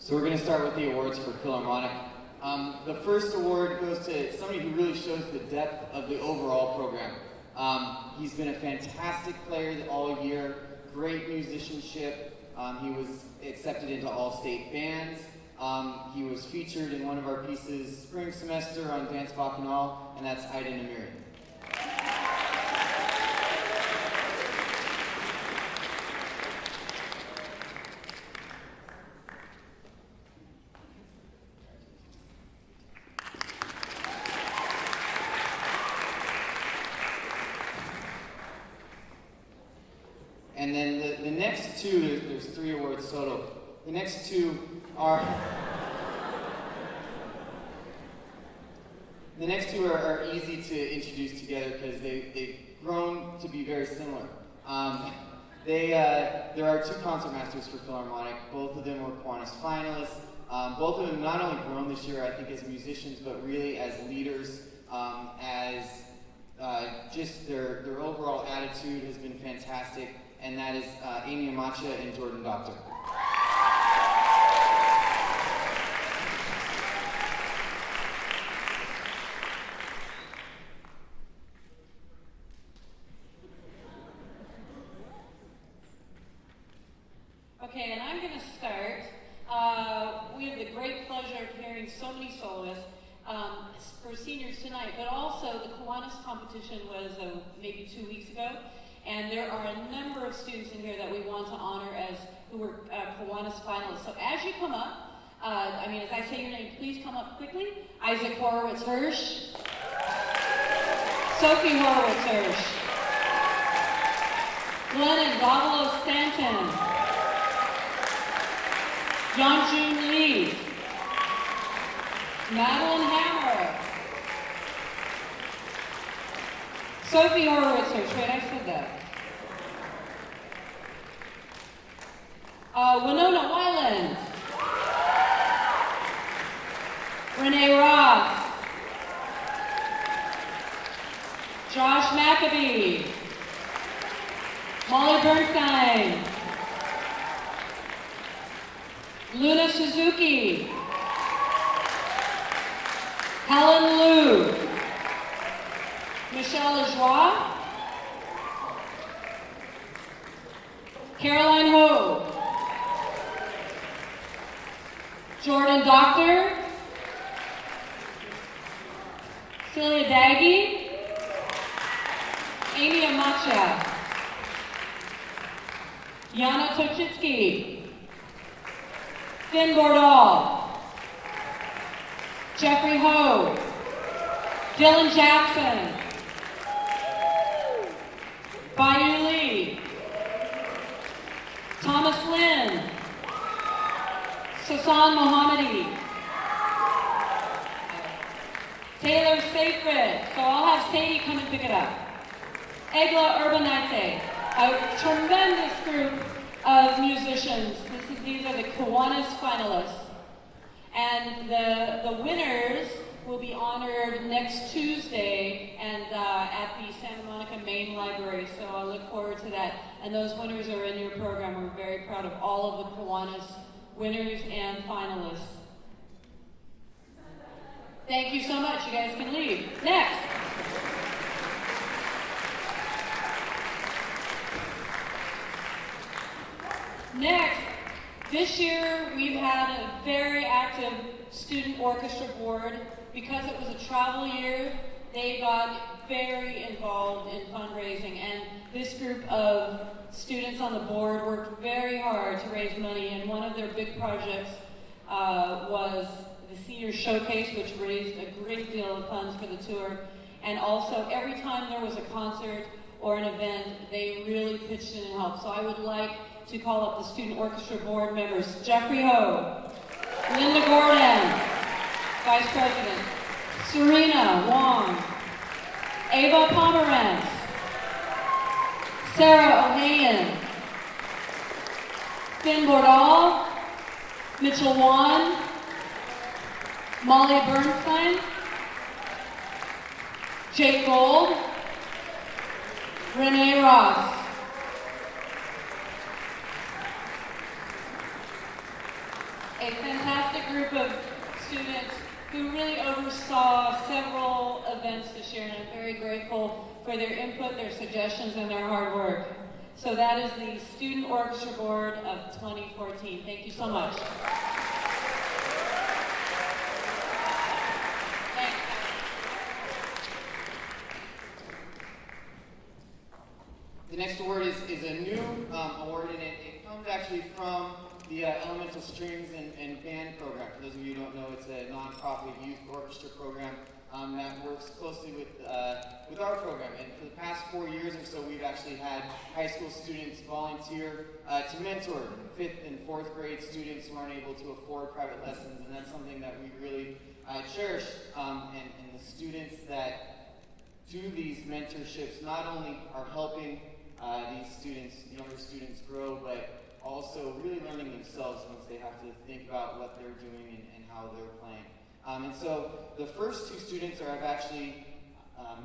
So we're going to start with the awards for Philharmonic. The first award goes to somebody who really shows the depth of the overall program. He's been a fantastic player all year, great musicianship. He was accepted into all state bands. He was featured in one of our pieces spring semester on Dance Bacchanal, and that's Ida Namiri. And then the next two, there's 3 awards total. The next two are easy to introduce together because they've grown to be very similar. There are 2 concertmasters for Philharmonic. Both of them were Kiwanis finalists. Both of them not only grown this year, I think, as musicians, but really as leaders, just their overall attitude has been fantastic. And that is Amy Amacha and Jordan Doctor. Okay, and I'm going to start. We have the great pleasure of hearing so many soloists for seniors tonight, but also the Kiwanis competition was maybe 2 weeks ago. And there are a number of students in here that we want to honor who were Kiwanis finalists. So as you come up, as I say your name, please come up quickly. Isaac Horowitz-Hirsch. Sophie Horowitz-Hirsch. Glennon Davilo-Stanton. Yeonjun Lee. Madeline Hammer. Sophie Horowitz-Hirsch, wait, I said that. Winona Weiland. Renee Ross. Josh McAbee. Molly Bernstein. Luna Suzuki. Helen Liu. Michelle Lajoie. Caroline Ho. Jordan Doctor. Celia Daggy. Amy Amacha. Yana Tochitsky. Finn Bordall. Jeffrey Ho. Dylan Jackson. Bayu Lee. Thomas Lin. Sasan Mohammadi. Taylor Sacred. So I'll have Sadie come and pick it up. Egla Urbanite. A tremendous group of musicians. These are the Kiwanis finalists. And the winners will be honored next Tuesday and at the Santa Monica Main Library. So I look forward to that. And those winners are in your program. We're very proud of all of the Kiwanis winners and finalists. Thank you so much. You guys can leave. Next. Next, this year we've had a very active student orchestra board. Because it was a travel year, they got very involved in fundraising, and this group of students on the board worked very hard to raise money, and one of their big projects was the Senior Showcase, which raised a great deal of funds for the tour. And also, every time there was a concert or an event, they really pitched in and helped. So I would like to call up the student orchestra board members: Jeffrey Ho, Linda Gordon, Vice President, Serena Wong, Ava Pomerantz, Sarah O'Hayan, Finn Bordall, Mitchell Wan, Molly Bernstein, Jake Gold, Renee Ross. a fantastic group of students who really oversaw several events this year, and I'm very grateful for their input, their suggestions, and their hard work. So that is the Student Orchestra Board of 2014. Thank you so much. Thanks. The next award is a new award, and it comes actually from the Elemental Strings and Band program. For those of you who don't know, it's a nonprofit youth orchestra program that works closely with our program. And for the past 4 years or so, we've actually had high school students volunteer to mentor 5th and 4th grade students who aren't able to afford private lessons, and that's something that we really cherish. And the students that do these mentorships not only are helping these students, younger students, grow, but also really learning themselves once they have to think about what they're doing and how they're playing. And so the first 2 students have actually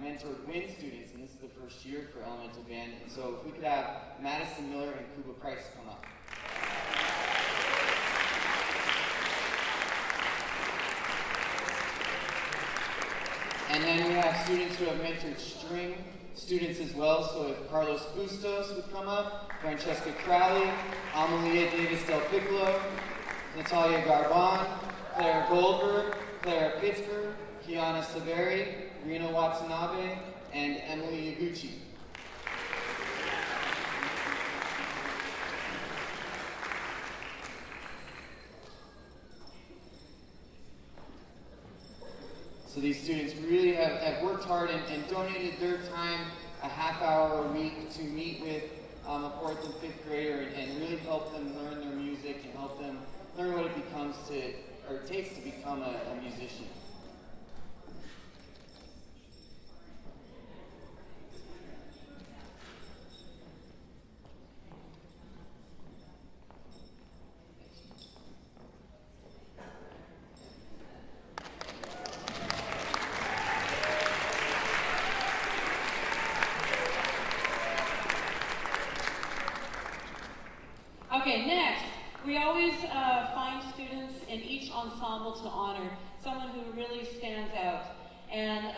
mentored WIN students, and this is the first year for Elemental Band. And so if we could have Madison Miller and Kuba Price come up. And then we have students who have mentored string students as well. So if Carlos Bustos would come up, Francesca Crowley, Amalia Davis Del Piccolo, Natalia Garban, Claire Goldberg, Clara Pittsburgh, Kiana Severi, Rina Watanabe, and Emily Yaguchi. So these students really have worked hard and donated their time, a half hour a week, to meet with a 4th and 5th grader and really help them learn their music and help them learn what it takes to become a musician. Okay, next, we always find students in each ensemble to honor someone who really stands out. And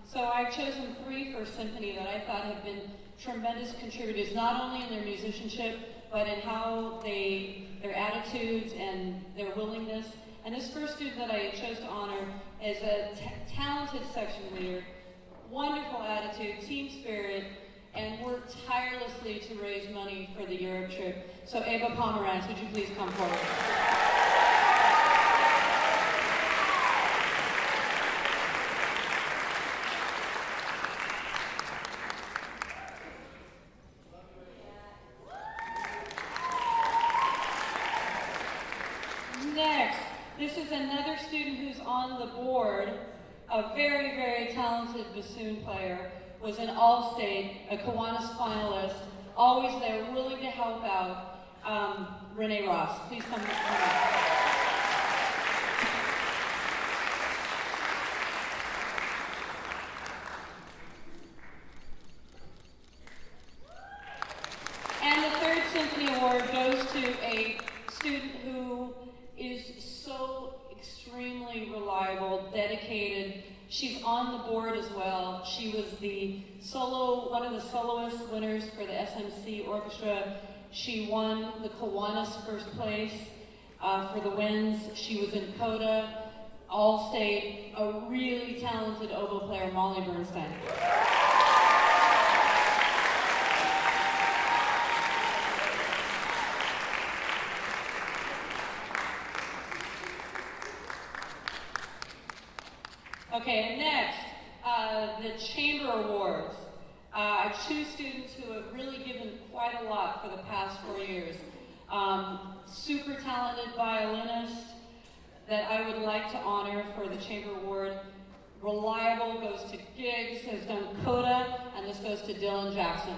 so I've chosen 3 for Symphony that I thought have been tremendous contributors, not only in their musicianship, but in how their attitudes and their willingness. And this first student that I chose to honor is a talented section leader, wonderful attitude, team spirit, and worked tirelessly to raise money for the Europe trip. So Eva Pomerantz, would you please come forward? Next, this is another student who's on the board, a very, very talented bassoon player, was an All-State, a Kiwanis finalist, always there, willing to help out. Renee Ross, please come up. And the 3rd Symphony Award goes to a student who is so extremely reliable, dedicated. She's on the board as well. She was one of the soloist winners for the SMC Orchestra. She won the Kiwanis first place for the WINS. She was in Coda, All-State, a really talented oboe player, Molly Bernstein. Okay, and next, the Chamber Awards. I choose students who have really given quite a lot for the past 4 years. Super talented violinist that I would like to honor for the Chamber Award. Reliable, goes to gigs, has done Coda, and this goes to Dylan Jackson.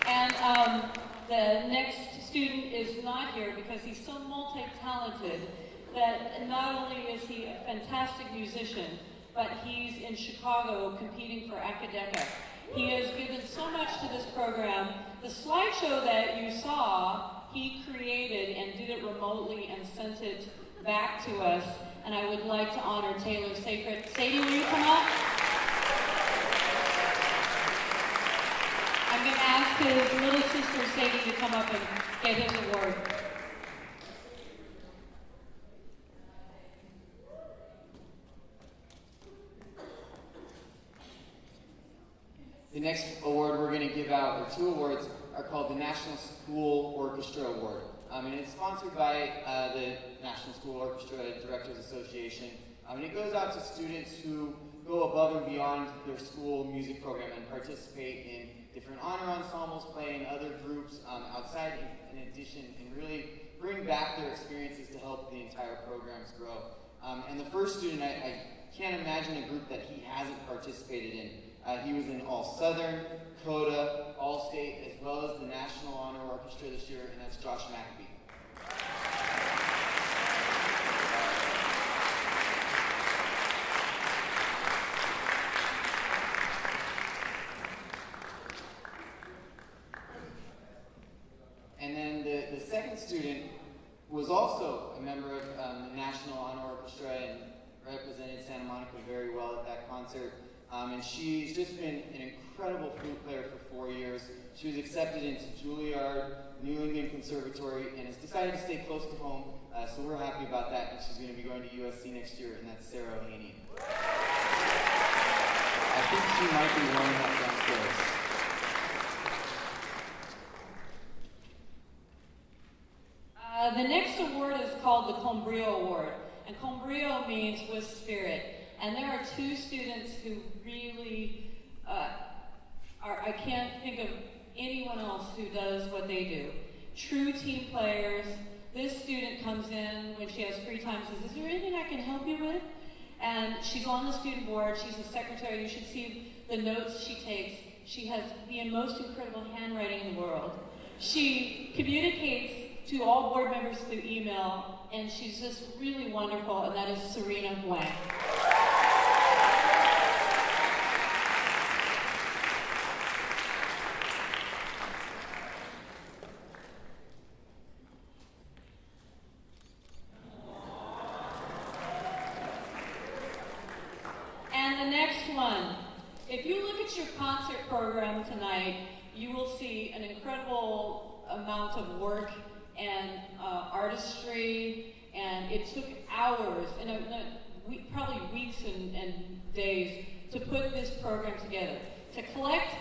And the next student is not here because he he's so multi-talented that not only is he a fantastic musician, but he's in Chicago competing for Academic. He has given so much to this program. The slideshow that you saw, he created and did it remotely and sent it back to us. And I would like to honor Taylor Sacred. Sadie, will you come up? I'm going to ask his little sister, Sadie, to come up and get his award. The next award we're going to give out, or two awards, are called the National School Orchestra Award. And it's sponsored by the National School Orchestra Directors Association. And it goes out to students who go above and beyond their school music program and participate in different honor ensembles, play in other groups outside in addition, and really bring back their experiences to help the entire programs grow. And the first student, I can't imagine a group that he hasn't participated in. He was in All Southern, Coda, All State, as well as the National Honor Orchestra this year, and that's Josh McAbee. And then the second student was also a member of the National Honor Orchestra and represented Santa Monica very well at that concert. And she's just been an incredible flute player for 4 years. She was accepted into Juilliard, New England Conservatory, and has decided to stay close to home. So we're happy about that. And she's going to be going to USC next year, and that's Sarah Haney. I think she might be warming up downstairs. The next award is called the Cambria Award, and Cambria means with spirit. And there are two students who really I can't think of anyone else who does what they do. True team players. This student comes in when she has free time and says, "Is there anything I can help you with?" And she's on the student board. She's a secretary. You should see the notes she takes. She has the most incredible handwriting in the world. She communicates to all board members through email, and she's just really wonderful, and that is Serena Wang. And the next one, if you look at your concert program tonight, you will see an incredible amount of work and artistry, and it took hours, and probably weeks and days to put this program together, to collect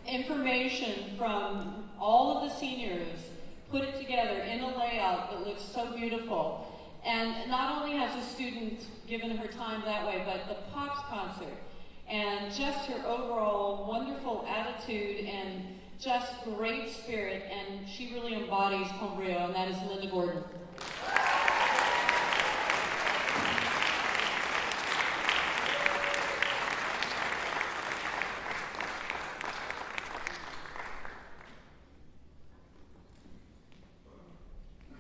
information from all of the seniors, put it together in a layout that looks so beautiful. And not only has the student given her time that way, but the Pops concert, and just her overall wonderful attitude and just great spirit, and she really embodies Cambria, and that is Linda Gordon.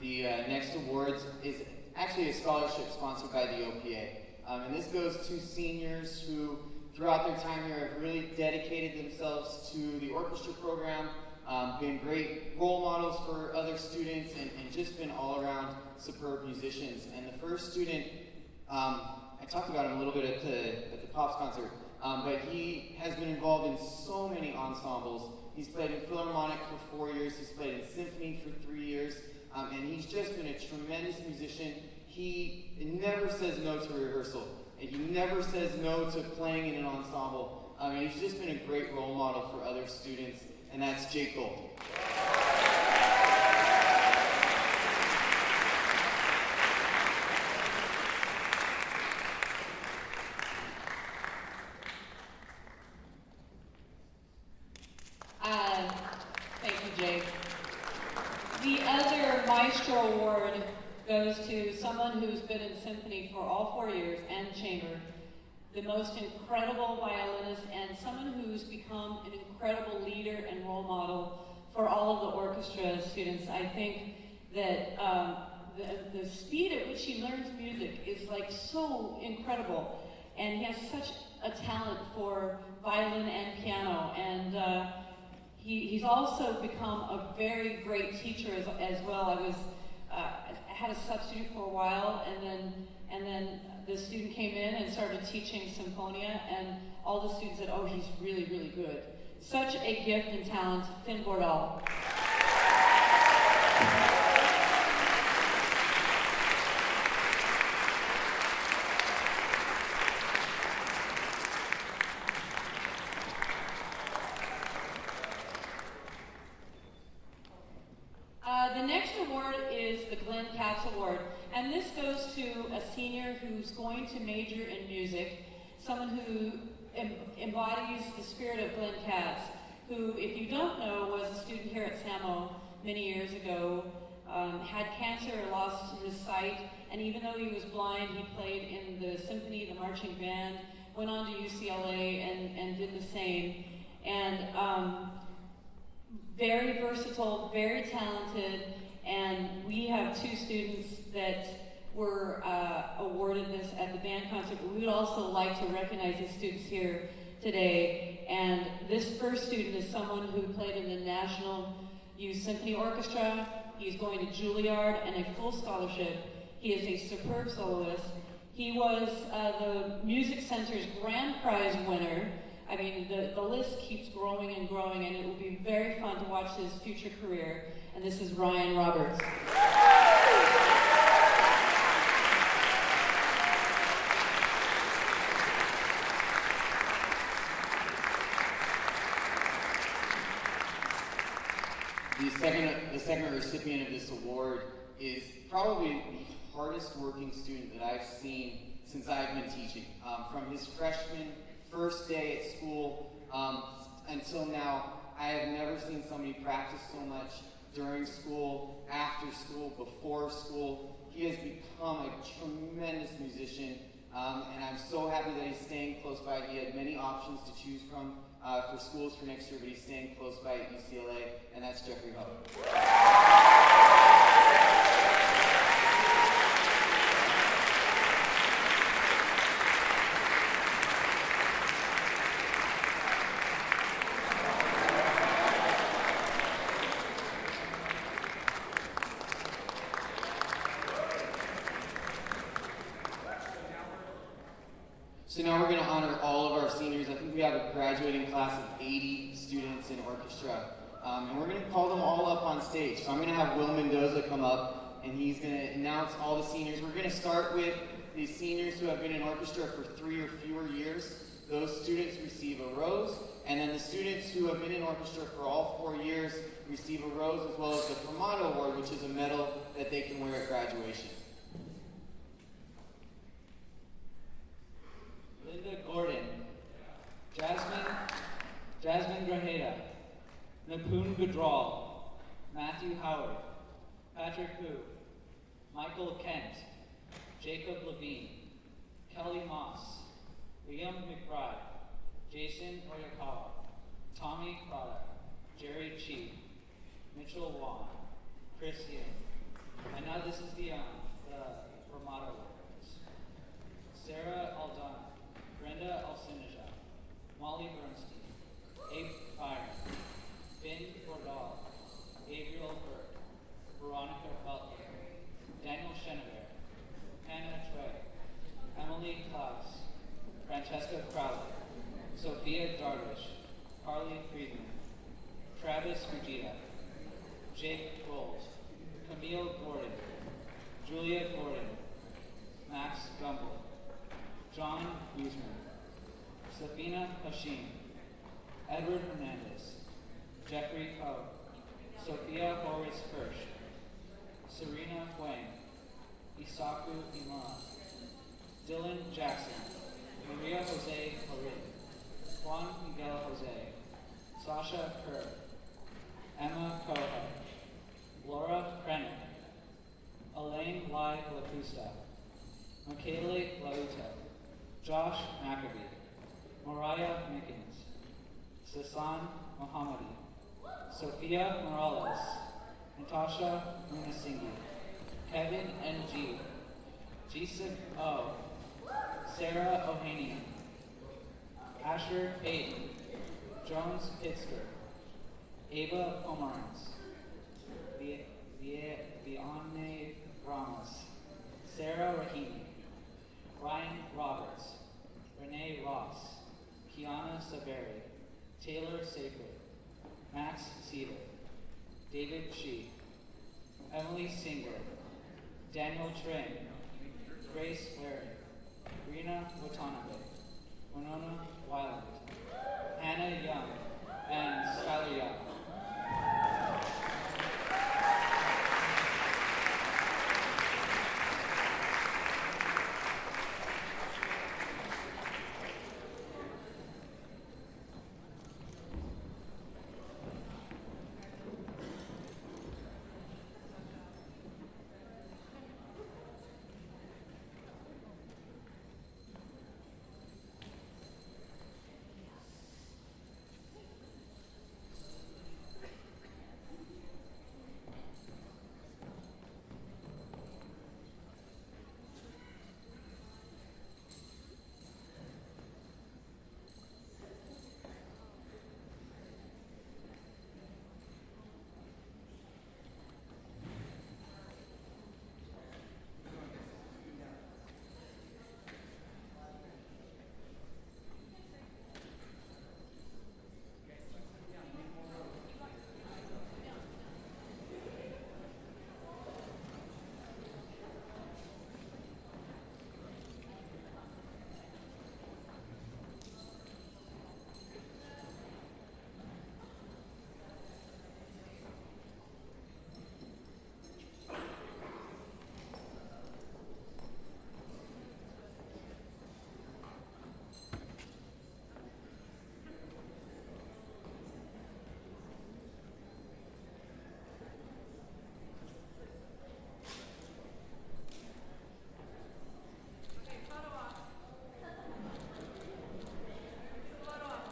The next awards is actually a scholarship sponsored by the OPA. And this goes to seniors who, throughout their time here, have really dedicated themselves to the orchestra program, been great role models for other students, and just been all around superb musicians. And the first student, I talked about him a little bit at the Pops concert, but he has been involved in so many ensembles. He's played in Philharmonic for 4 years, he's played in Symphony for 3 years, and he's just been a tremendous musician. He never says no to rehearsal, and he never says no to playing in an ensemble. And he's just been a great role model for other students, and that's Jake Gold. Thank you, Jake. The other Maestro Award goes to someone who's been in symphony for all 4 years and chamber, the most incredible violinist, and someone who's become an incredible leader and role model for all of the orchestra students. I think that the speed at which he learns music is like so incredible, and he has such a talent for violin and piano, and he's also become a very great teacher as well. I had a substitute for a while, and then the student came in and started teaching Symphonia, and all the students said, "Oh, he's really, really good." Such a gift and talent, Finn Bordal. The next award is the Glint Award, and this goes to a senior who's going to major in music, someone who embodies the spirit of Glenn Katz, who, if you don't know, was a student here at SAMO many years ago, had cancer, lost his sight, and even though he was blind, he played in the symphony, the marching band, went on to UCLA and did the same. And very versatile, very talented, and we have two students that were awarded this at the band concert, but we would also like to recognize these students here today. And this first student is someone who played in the National Youth Symphony Orchestra. He's going to Juilliard and a full scholarship. He is a superb soloist. He was the Music Center's grand prize winner. I mean, the list keeps growing and growing, and it will be very fun to watch his future career. And this is Ryan Roberts. The second recipient of this award is probably the hardest working student that I've seen since I've been teaching. From his freshman first day at school until now, I have never seen somebody practice so much during school, after school, before school. He has become a tremendous musician, and I'm so happy that he's staying close by. He had many options to choose from for schools for next year, but he's staying close by at UCLA, and that's Jeffrey Hubbard. So now we're going to honor all of our seniors. I think we have a graduating class of 80 students in orchestra. And we're going to call them all up on stage. So I'm going to have Will Mendoza come up, and he's going to announce all the seniors. We're going to start with the seniors who have been in orchestra for 3 or fewer years. Those students receive a rose, and then the students who have been in orchestra for all 4 years receive a rose, as well as the Formato Award, which is a medal that they can wear at graduation. Linda Gordon, Jasmine Grajeda, Nipun Gujral, Matthew Howard, Patrick Hu, Michael Kent, Jacob Levine, Kelly Moss, Liam McBride, Jason Oyakawa, Tommy Prada, Jerry Chi, Mitchell Wong, Chris Young. And now this is the Formato Awards. Sarah Aldana, Brenda Alcinaja, Molly Bernstein, Abe Byron, Finn Bordal, Gabriel Burke, Veronica Butler, Daniel Chenevert, Hannah Choi, Emily Klaus, Francesca Crowley, Sophia Darvish, Carly Friedman, Travis Fujita, Jake Rolls, Camille Gordon, Julia Gordon, Max Gumbel, John Guzman, Safina Hashim, Edward Hernandez, Jeffrey Coe, Sophia Horace Hirsch, Serena Huang, Isaku Imara, Dylan Jackson, Maria Jose Horin, Juan Miguel Jose, Sasha Kerr, Emma Coha, Laura Krennic, Elaine Lai Lacusta, Michele Lauto, Josh McAbee, Mariah Mickens, Sasan Mohammadi, Sophia Morales, Natasha Munasinghe, Kevin N.G., Jisik O., Sarah Ohanian, Asher Aiden, Jones Pitsker, Ava Pomerantz, Vianney Ramos, Sarah Rahimi, Ryan Roberts, Renee Ross, Kiana Saberi, Taylor Sacred, Max Cedar, David Shee, Emily Singer, Daniel Tring, Grace Larry, Rena Watanabe, Winona Wyland, Hannah Young, and Skylar Young.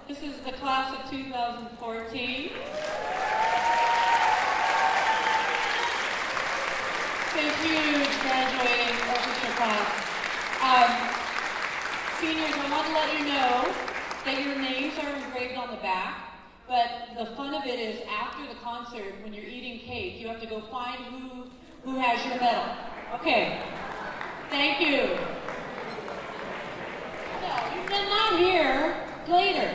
This is the class of 2014. It's a huge graduating orchestra class. Seniors, I want to let you know that your names are engraved on the back, but the fun of it is after the concert, when you're eating cake, you have to go find who has your medal. Okay, thank you. No, you're not here. Later.